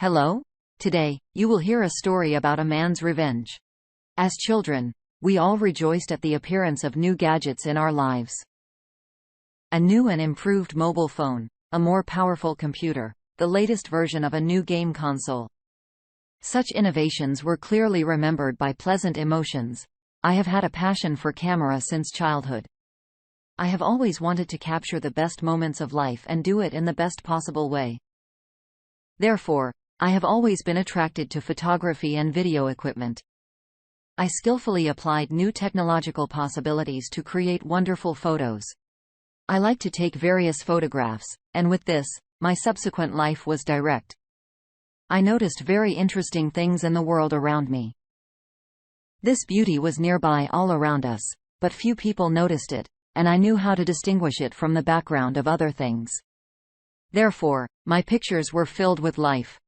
Hello? Today, you will hear a story about a man's revenge. As children, we all rejoiced at the appearance of new gadgets in our lives. A new and improved mobile phone, a more powerful computer, the latest version of a new game console. Such innovations were clearly remembered by pleasant emotions. I have had a passion for camera since childhood. I have always wanted to capture the best moments of life and do it in the best possible way. Therefore, I have always been attracted to photography and video equipment. I skillfully applied new technological possibilities to create wonderful photos. I like to take various photographs, and with this, my subsequent life was direct. I noticed very interesting things in the world around me. This beauty was nearby all around us, but few people noticed it, and I knew how to distinguish it from the background of other things. Therefore, my pictures were filled with life.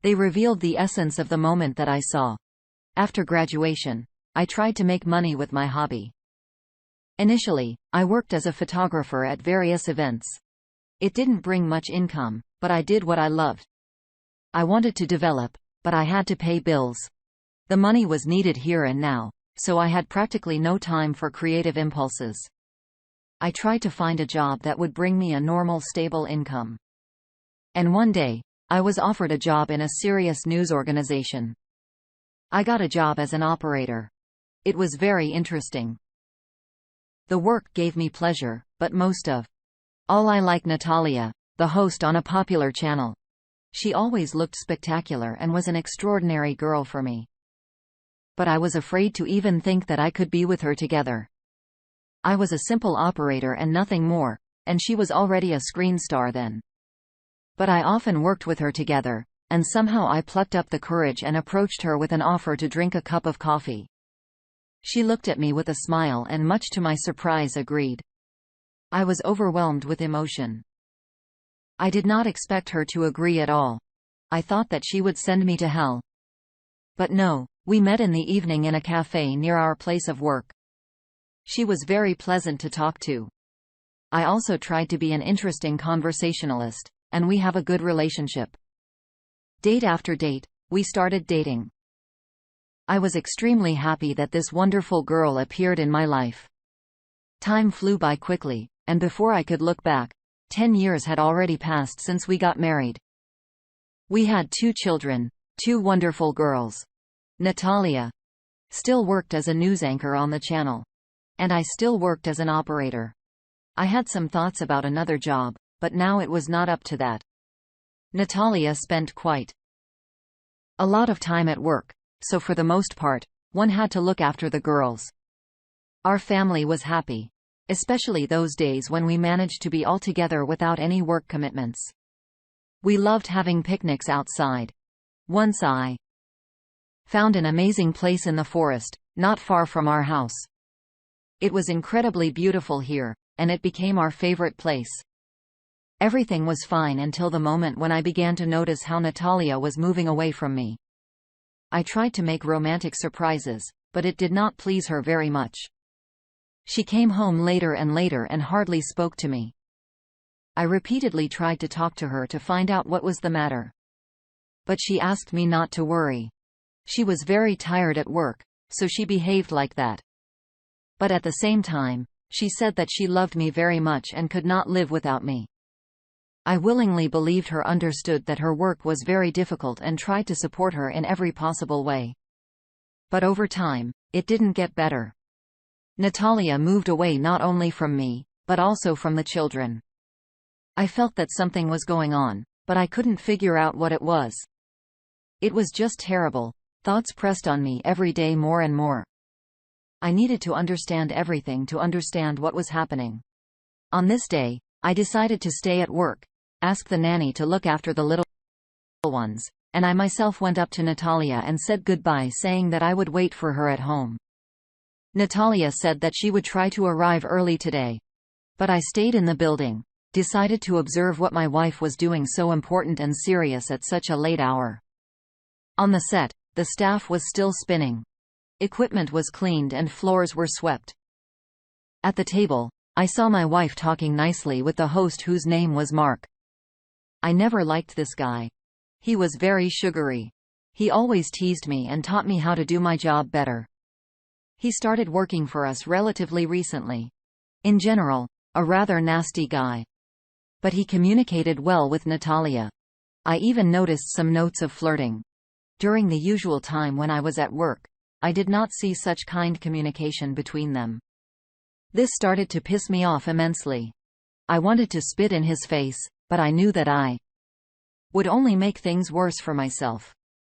They revealed the essence of the moment that I saw. After graduation, I tried to make money with my hobby. Initially, I worked as a photographer at various events. It didn't bring much income, but I did what I loved. I wanted to develop, but I had to pay bills. The money was needed here and now, so I had practically no time for creative impulses. I tried to find a job that would bring me a normal, stable income. And one day, I was offered a job in a serious news organization. I got a job as an operator. It was very interesting. The work gave me pleasure, but most of all I liked Natalia, the host on a popular channel. She always looked spectacular and was an extraordinary girl for me. But I was afraid to even think that I could be with her together. I was a simple operator and nothing more, and she was already a screen star then. But I often worked with her together, and somehow I plucked up the courage and approached her with an offer to drink a cup of coffee. She looked at me with a smile and, much to my surprise, agreed. I was overwhelmed with emotion. I did not expect her to agree at all. I thought that she would send me to hell. But no, we met in the evening in a cafe near our place of work. She was very pleasant to talk to. I also tried to be an interesting conversationalist, and we have a good relationship. Date after date, we started dating. I was extremely happy that this wonderful girl appeared in my life. Time flew by quickly, and before I could look back, 10 years had already passed since we got married. We had 2 children, 2 wonderful girls. Natalia still worked as a news anchor on the channel, and I still worked as an operator. I had some thoughts about another job, but now it was not up to that. Natalia spent quite a lot of time at work, so for the most part, one had to look after the girls. Our family was happy, especially those days when we managed to be all together without any work commitments. We loved having picnics outside. Once I found an amazing place in the forest, not far from our house. It was incredibly beautiful here, and it became our favorite place. Everything was fine until the moment when I began to notice how Natalia was moving away from me. I tried to make romantic surprises, but it did not please her very much. She came home later and later and hardly spoke to me. I repeatedly tried to talk to her to find out what was the matter. But she asked me not to worry. She was very tired at work, so she behaved like that. But at the same time, she said that she loved me very much and could not live without me. I willingly believed her, understood that her work was very difficult, and tried to support her in every possible way. But over time, it didn't get better. Natalia moved away not only from me, but also from the children. I felt that something was going on, but I couldn't figure out what it was. It was just terrible. Thoughts pressed on me every day more and more. I needed to understand everything to understand what was happening. On this day, I decided to stay at work, ask the nanny to look after the little ones, and I myself went up to Natalia and said goodbye, saying that I would wait for her at home. Natalia said that she would try to arrive early today. But I stayed in the building, decided to observe what my wife was doing so important and serious at such a late hour. On the set, the staff was still spinning. Equipment was cleaned and floors were swept. At the table, I saw my wife talking nicely with the host, whose name was Mark. I never liked this guy. He was very sugary. He always teased me and taught me how to do my job better. He started working for us relatively recently. In general, a rather nasty guy. But he communicated well with Natalia. I even noticed some notes of flirting. During the usual time when I was at work, I did not see such kind communication between them. This started to piss me off immensely. I wanted to spit in his face, but I knew that I would only make things worse for myself.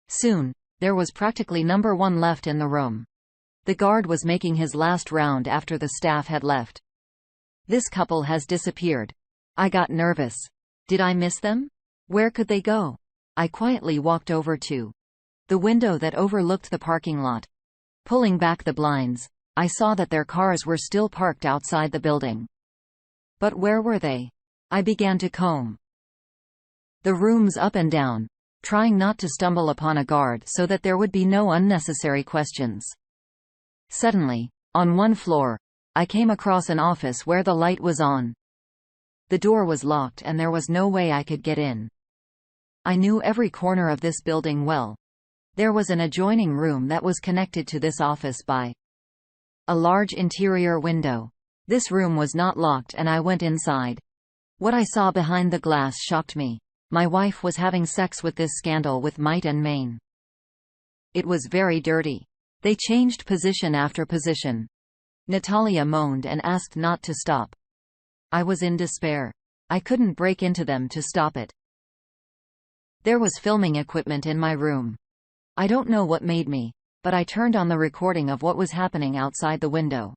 Soon, there was practically number one left in the room. The guard was making his last round after the staff had left. This couple has disappeared. I got nervous. Did I miss them? Where could they go? I quietly walked over to the window that overlooked the parking lot. Pulling back the blinds, I saw that their cars were still parked outside the building. But where were they? I began to comb the rooms up and down, trying not to stumble upon a guard so that there would be no unnecessary questions. Suddenly, on one floor, I came across an office where the light was on. The door was locked and there was no way I could get in. I knew every corner of this building well. There was an adjoining room that was connected to this office by a large interior window. This room was not locked and I went inside. What I saw behind the glass shocked me. My wife was having sex with this scandal with might and main. It was very dirty. They changed position after position. Natalia moaned and asked not to stop. I was in despair. I couldn't break into them to stop it. There was filming equipment in my room. I don't know what made me, but I turned on the recording of what was happening outside the window.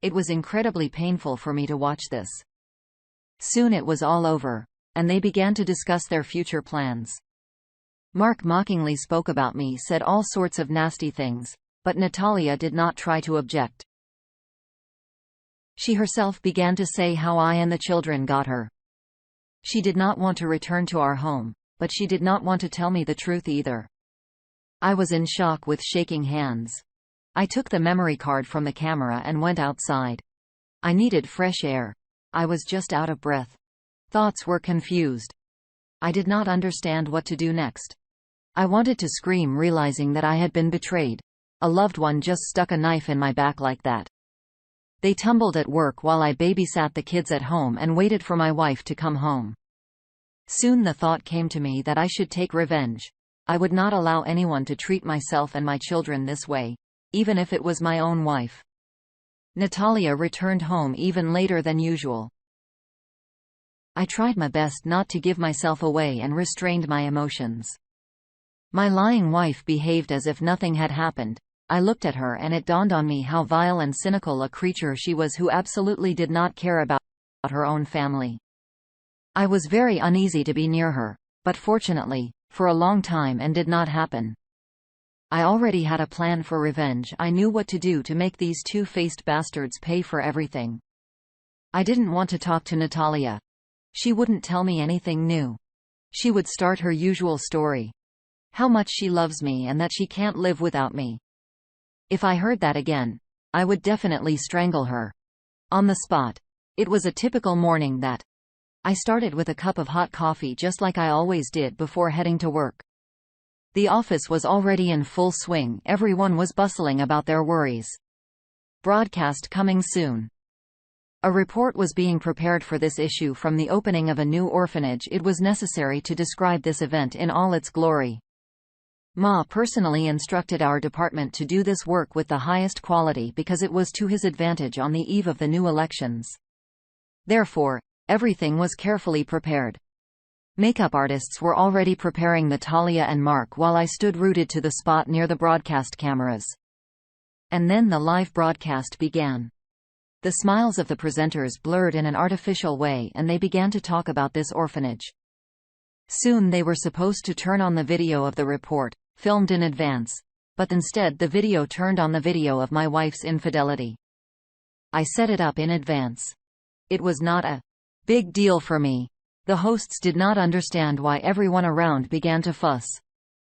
It was incredibly painful for me to watch this. Soon it was all over, and they began to discuss their future plans. Mark mockingly spoke about me, said all sorts of nasty things, but Natalia did not try to object. She herself began to say how I and the children got her. She did not want to return to our home, but she did not want to tell me the truth either. I was in shock with shaking hands. I took the memory card from the camera and went outside. I needed fresh air. I was just out of breath. Thoughts were confused. I did not understand what to do next. I wanted to scream, realizing that I had been betrayed. A loved one just stuck a knife in my back like that. They tumbled at work while I babysat the kids at home and waited for my wife to come home. Soon the thought came to me that I should take revenge. I would not allow anyone to treat myself and my children this way, even if it was my own wife. Natalia returned home even later than usual. I tried my best not to give myself away and restrained my emotions. My lying wife behaved as if nothing had happened. I looked at her and it dawned on me how vile and cynical a creature she was, who absolutely did not care about her own family. I was very uneasy to be near her, but fortunately, for a long time and did not happen. I already had a plan for revenge. I knew what to do to make these two-faced bastards pay for everything. I didn't want to talk to Natalia. She wouldn't tell me anything new. She would start her usual story. How much she loves me and that she can't live without me. If I heard that again, I would definitely strangle her. On the spot. It was a typical morning that I started with a cup of hot coffee, just like I always did before heading to work. The office was already in full swing. Everyone was bustling about their worries. Broadcast coming soon. A report was being prepared for this issue from the opening of a new orphanage. It was necessary to describe this event in all its glory. Ma personally instructed our department to do this work with the highest quality because it was to his advantage on the eve of the new elections. Therefore, everything was carefully prepared. Makeup artists were already preparing Natalia and Mark while I stood rooted to the spot near the broadcast cameras. And then the live broadcast began. The smiles of the presenters blurred in an artificial way and they began to talk about this orphanage. Soon they were supposed to turn on the video of the report, filmed in advance, but instead the video turned on the video of my wife's infidelity. I set it up in advance. It was not a big deal for me. The hosts did not understand why everyone around began to fuss.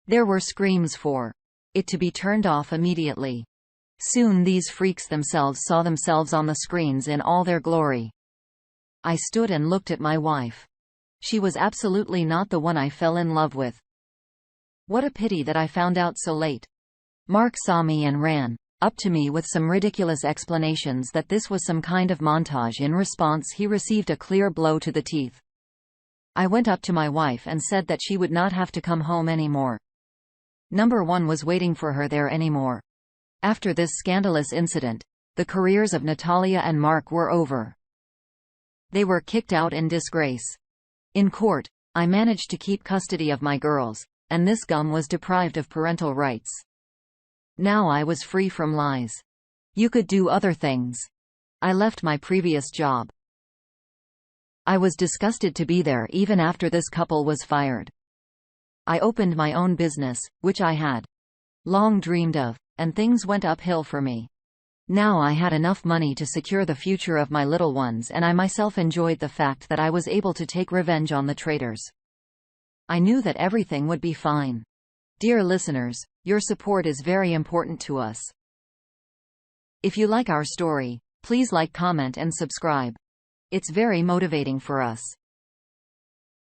There were screams for it to be turned off immediately. Soon these freaks themselves saw themselves on the screens in all their glory. I stood and looked at my wife. She was absolutely not the one I fell in love with. What a pity that I found out so late. Mark saw me and ran up to me with some ridiculous explanations that this was some kind of montage. In response, he received a clear blow to the teeth. I went up to my wife and said that she would not have to come home anymore. Number one was waiting for her there anymore. After this scandalous incident, the careers of Natalia and Mark were over. They were kicked out in disgrace. In court, I managed to keep custody of my girls, and this gum was deprived of parental rights. Now I was free from lies. You could do other things. I left my previous job. I was disgusted to be there even after this couple was fired. I opened my own business, which I had long dreamed of, and things went uphill for me. Now I had enough money to secure the future of my little ones, and I myself enjoyed the fact that I was able to take revenge on the traitors. I knew that everything would be fine. Dear listeners, your support is very important to us. If you like our story, please like, comment and subscribe. It's very motivating for us.